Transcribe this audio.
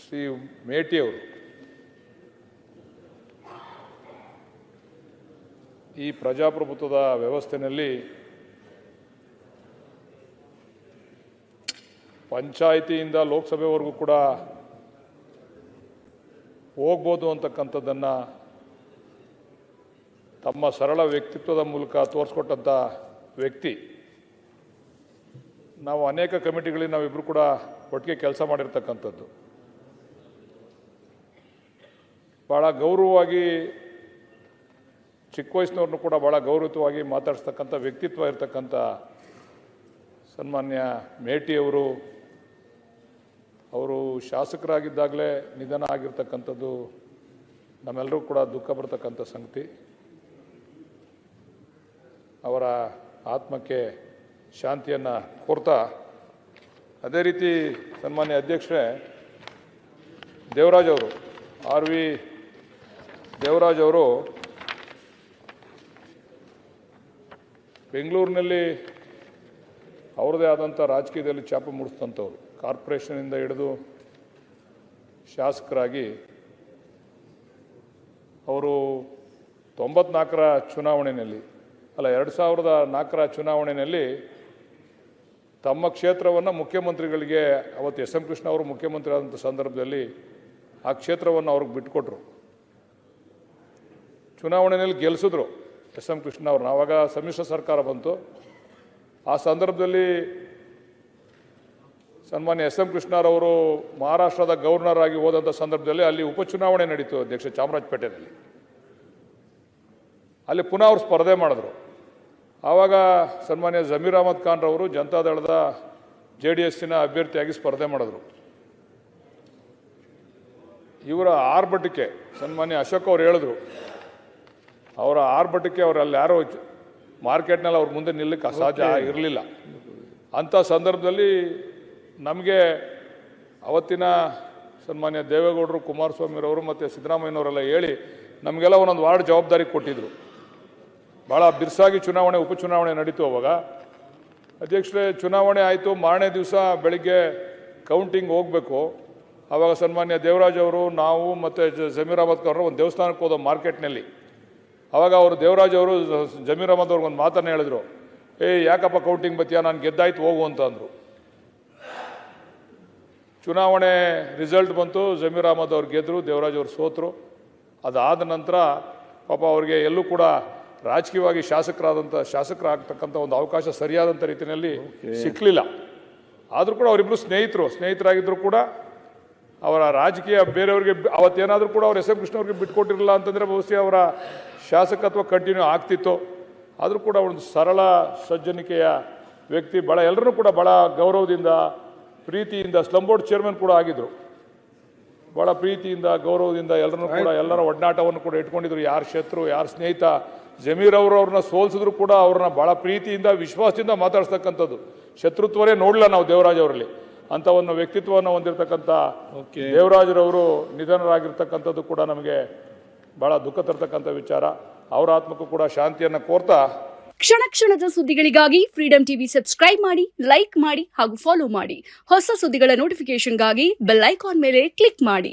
ಶ್ರೀ ಮೇಟಿಯವರು ಈ ಪ್ರಜಾಪ್ರಭುತ್ವದ ವ್ಯವಸ್ಥೆಯಲ್ಲಿ ಪಂಚಾಯಿತಿಯಿಂದ ಲೋಕಸಭೆವರೆಗೂ ಕೂಡ ಹೋಗ್ಬೋದು ಅಂತಕ್ಕಂಥದ್ದನ್ನು ತಮ್ಮ ಸರಳ ವ್ಯಕ್ತಿತ್ವದ ಮೂಲಕ ತೋರಿಸ್ಕೊಟ್ಟಂಥ ವ್ಯಕ್ತಿ. ನಾವು ಅನೇಕ ಕಮಿಟಿಗಳಿಗೆ ನಾವಿಬ್ಬರು ಕೂಡ ಒಟ್ಟಿಗೆ ಕೆಲಸ ಮಾಡಿರ್ತಕ್ಕಂಥದ್ದು. ಭಾಳ ಗೌರವವಾಗಿ ಚಿಕ್ಕ ವಯಸ್ಸಿನವ್ರನ್ನೂ ಕೂಡ ಭಾಳ ಗೌರವಯುತವಾಗಿ ಮಾತಾಡಿಸ್ತಕ್ಕಂಥ ವ್ಯಕ್ತಿತ್ವ ಇರತಕ್ಕಂಥ ಸನ್ಮಾನ್ಯ ಮೇಟಿಯವರು ಅವರು ಶಾಸಕರಾಗಿದ್ದಾಗಲೇ ನಿಧನ ಆಗಿರ್ತಕ್ಕಂಥದ್ದು ನಮ್ಮೆಲ್ಲರೂ ಕೂಡ ದುಃಖ ಬರ್ತಕ್ಕಂಥ ಸಂಗತಿ. ಅವರ ಆತ್ಮಕ್ಕೆ ಶಾಂತಿಯನ್ನು ಕೋರ್ತಾ, ಅದೇ ರೀತಿ ಸನ್ಮಾನ್ಯ ಅಧ್ಯಕ್ಷರೇ ದೇವರಾಜ್ ಅವರು, ಆರ್ ವಿ ದೇವರಾಜ್ ಅವರು ಬೆಂಗಳೂರಿನಲ್ಲಿ ಅವ್ರದ್ದೇ ಆದಂಥ ರಾಜಕೀಯದಲ್ಲಿ ಛಾಪು ಮೂಡಿಸಿದಂಥವ್ರು. ಕಾರ್ಪೊರೇಷನಿಂದ ಹಿಡಿದು ಶಾಸಕರಾಗಿ ಅವರು 94ರ ಚುನಾವಣೆಯಲ್ಲಿ 2004ರ ಚುನಾವಣೆಯಲ್ಲಿ ತಮ್ಮ ಕ್ಷೇತ್ರವನ್ನು ಮುಖ್ಯಮಂತ್ರಿಗಳಿಗೆ, ಅವತ್ತು ಎಸ್ ಎಂ ಕೃಷ್ಣ ಅವರು ಮುಖ್ಯಮಂತ್ರಿ ಆದಂಥ ಸಂದರ್ಭದಲ್ಲಿ ಆ ಕ್ಷೇತ್ರವನ್ನು ಅವ್ರಿಗೆ ಬಿಟ್ಟುಕೊಟ್ರು. ಚುನಾವಣೆಯಲ್ಲಿ ಗೆಲ್ಲಿಸಿದ್ರು ಎಸ್ ಎಂ ಕೃಷ್ಣ ಅವ್ರನ್ನ. ಆವಾಗ ಸಮ್ಮಿಶ್ರ ಸರ್ಕಾರ ಬಂತು. ಆ ಸಂದರ್ಭದಲ್ಲಿ ಸನ್ಮಾನ್ಯ ಎಸ್ ಎಂ ಕೃಷ್ಣರವರು ಮಹಾರಾಷ್ಟ್ರದ ಗವರ್ನರ್ ಆಗಿ ಹೋದಂಥ ಸಂದರ್ಭದಲ್ಲಿ ಅಲ್ಲಿ ಉಪಚುನಾವಣೆ ನಡೀತು ಅಧ್ಯಕ್ಷ, ಚಾಮರಾಜಪೇಟೆಯಲ್ಲಿ. ಅಲ್ಲಿ ಪುನಃ ಅವರು ಸ್ಪರ್ಧೆ ಮಾಡಿದ್ರು. ಆವಾಗ ಸನ್ಮಾನ್ಯ ಜಮೀರ್ ಅಹಮದ್ ಖಾನ್ ರವರು ಜನತಾದಳದ JDSನ ಅಭ್ಯರ್ಥಿಯಾಗಿ ಸ್ಪರ್ಧೆ ಮಾಡಿದ್ರು. ಇವರ ಆರ್ಭಟಕ್ಕೆ ಸನ್ಮಾನ್ಯ ಅಶೋಕ್ ಅವರು ಹೇಳಿದ್ರು, ಅವರ ಆರ್ಭಟಕ್ಕೆ ಅವರು ಅಲ್ಲಿ ಯಾರೋ ಮಾರ್ಕೆಟ್ನಲ್ಲಿ ಅವ್ರ ಮುಂದೆ ನಿಲ್ಲಕ್ಕೆ ಅಸಾಧ್ಯ ಇರಲಿಲ್ಲ. ಅಂಥ ಸಂದರ್ಭದಲ್ಲಿ ನಮಗೆ ಅವತ್ತಿನ ಸನ್ಮಾನ್ಯ ದೇವೇಗೌಡರು, ಕುಮಾರಸ್ವಾಮಿರವರು ಮತ್ತು ಸಿದ್ದರಾಮಯ್ಯನವರೆಲ್ಲ ಹೇಳಿ ನಮಗೆಲ್ಲ ಒಂದೊಂದು ವಾರ್ಡ್ ಜವಾಬ್ದಾರಿ ಕೊಟ್ಟಿದ್ದರು. ಭಾಳ ಬಿರ್ಸಾಗಿ ಉಪಚುನಾವಣೆ ನಡೀತು. ಅವಾಗ ಅಧ್ಯಕ್ಷರೇ ಚುನಾವಣೆ ಆಯಿತು. ಮಾರನೇ ದಿವಸ ಬೆಳಿಗ್ಗೆ ಕೌಂಟಿಂಗ್ ಹೋಗಬೇಕು. ಆವಾಗ ಸನ್ಮಾನ್ಯ ದೇವರಾಜ್ ಅವರು, ನಾವು ಮತ್ತು ಜಮೀರ್ ಅಹಮದ್ ಖಾನ್ ಒಂದು ದೇವಸ್ಥಾನಕ್ಕೆ ಹೋದ ಮಾರ್ಕೆಟ್ನಲ್ಲಿ. ಆವಾಗ ಅವರು ದೇವರಾಜ್ ಅವರು ಜಮೀರ್ ಅಹಮದ್ ಅವ್ರಿಗೊಂದು ಮಾತನ್ನು ಹೇಳಿದ್ರು, ಯಾಕಪ್ಪ ಕೌಂಟಿಂಗ್ ಬತ್ತೀಯ, ನಾನು ಗೆದ್ದಾಯ್ತು ಹೋಗು ಅಂತ ಅಂದರು. ಚುನಾವಣೆ ರಿಸಲ್ಟ್ ಬಂತು. ಜಮೀರ್ ಅಹಮದ್ ಅವ್ರು ಗೆದ್ದರು, ದೇವರಾಜ್ ಅವರು ಸೋತರು. ಅದಾದ ನಂತರ ಪಾಪ ಅವ್ರಿಗೆ ಎಲ್ಲೂ ಕೂಡ ರಾಜಕೀಯವಾಗಿ ಶಾಸಕರಾಗ್ತಕ್ಕಂಥ ಒಂದು ಅವಕಾಶ ಸರಿಯಾದಂಥ ರೀತಿಯಲ್ಲಿ ಸಿಕ್ಕಲಿಲ್ಲ. ಆದರೂ ಕೂಡ ಅವರಿಬ್ಬರು ಸ್ನೇಹಿತರಾಗಿದ್ದರೂ ಕೂಡ ಅವರ ರಾಜಕೀಯ ಬೇರೆಯವ್ರಿಗೆ ಅವತ್ತೇನಾದರೂ ಕೂಡ ಅವ್ರು ಎಸ್ ಎಂ ಕೃಷ್ಣ ಅವ್ರಿಗೆ ಬಿಟ್ಕೊಟ್ಟಿರಲಿಲ್ಲ ಅಂತಂದರೆ ಬಹುಶಃ ಅವರ ಶಾಸಕತ್ವ ಕಂಟಿನ್ಯೂ ಆಗ್ತಿತ್ತು. ಆದರೂ ಕೂಡ ಒಂದು ಸರಳ ಸಜ್ಜನಿಕೆಯ ವ್ಯಕ್ತಿ. ಭಾಳ ಎಲ್ಲರೂ ಕೂಡ ಭಾಳ ಗೌರವದಿಂದ, ಪ್ರೀತಿಯಿಂದ, ಸ್ಲಮ್ ಬೋರ್ಡ್ ಚೇರ್ಮನ್ ಕೂಡ ಆಗಿದ್ದರು. ಭಾಳ ಪ್ರೀತಿಯಿಂದ, ಗೌರವದಿಂದ ಎಲ್ಲರನ್ನೂ ಕೂಡ ಎಲ್ಲರ ಒಡನಾಟವನ್ನು ಕೂಡ ಇಟ್ಕೊಂಡಿದ್ರು. ಯಾರು ಶತ್ರು, ಯಾರು ಸ್ನೇಹಿತ. ಜಮೀರ್ ಅವ್ರನ್ನ ಸೋಲಿಸಿದ್ರು ಕೂಡ ಅವ್ರನ್ನ ಭಾಳ ಪ್ರೀತಿಯಿಂದ, ವಿಶ್ವಾಸದಿಂದ ಮಾತಾಡ್ಸ್ತಕ್ಕಂಥದ್ದು. ಶತ್ರುತ್ವನೇ ನೋಡಲಿಲ್ಲ ನಾವು ದೇವರಾಜ್ ಅವರಲ್ಲಿ. ಅಂಥ ಒಂದು ವ್ಯಕ್ತಿತ್ವವನ್ನು ಹೊಂದಿರತಕ್ಕಂಥ ದೇವರಾಜರವರು ನಿಧನರಾಗಿರ್ತಕ್ಕಂಥದ್ದು ಕೂಡ ನಮಗೆ ಭಾಳ ದುಃಖ ತರ್ತಕ್ಕಂಥ ವಿಚಾರ. ಅವರ ಆತ್ಮಕ್ಕೂ ಕೂಡ ಶಾಂತಿಯನ್ನು ಕೋರ್ತಾ, ಕ್ಷಣ ಕ್ಷಣದ ಸುದ್ದಿಗಳಿಗಾಗಿ ಫ್ರೀಡಂ ಟಿವಿ ಸಬ್ಸ್ಕ್ರೈಬ್ ಮಾಡಿ, ಲೈಕ್ ಮಾಡಿ ಹಾಗೂ ಫಾಲೋ ಮಾಡಿ. ಹೊಸ ಸುದ್ದಿಗಳ ನೋಟಿಫಿಕೇಶನ್ಗಾಗಿ ಬೆಲ್ ಐಕಾನ್ ಮೇಲೆ ಕ್ಲಿಕ್ ಮಾಡಿ.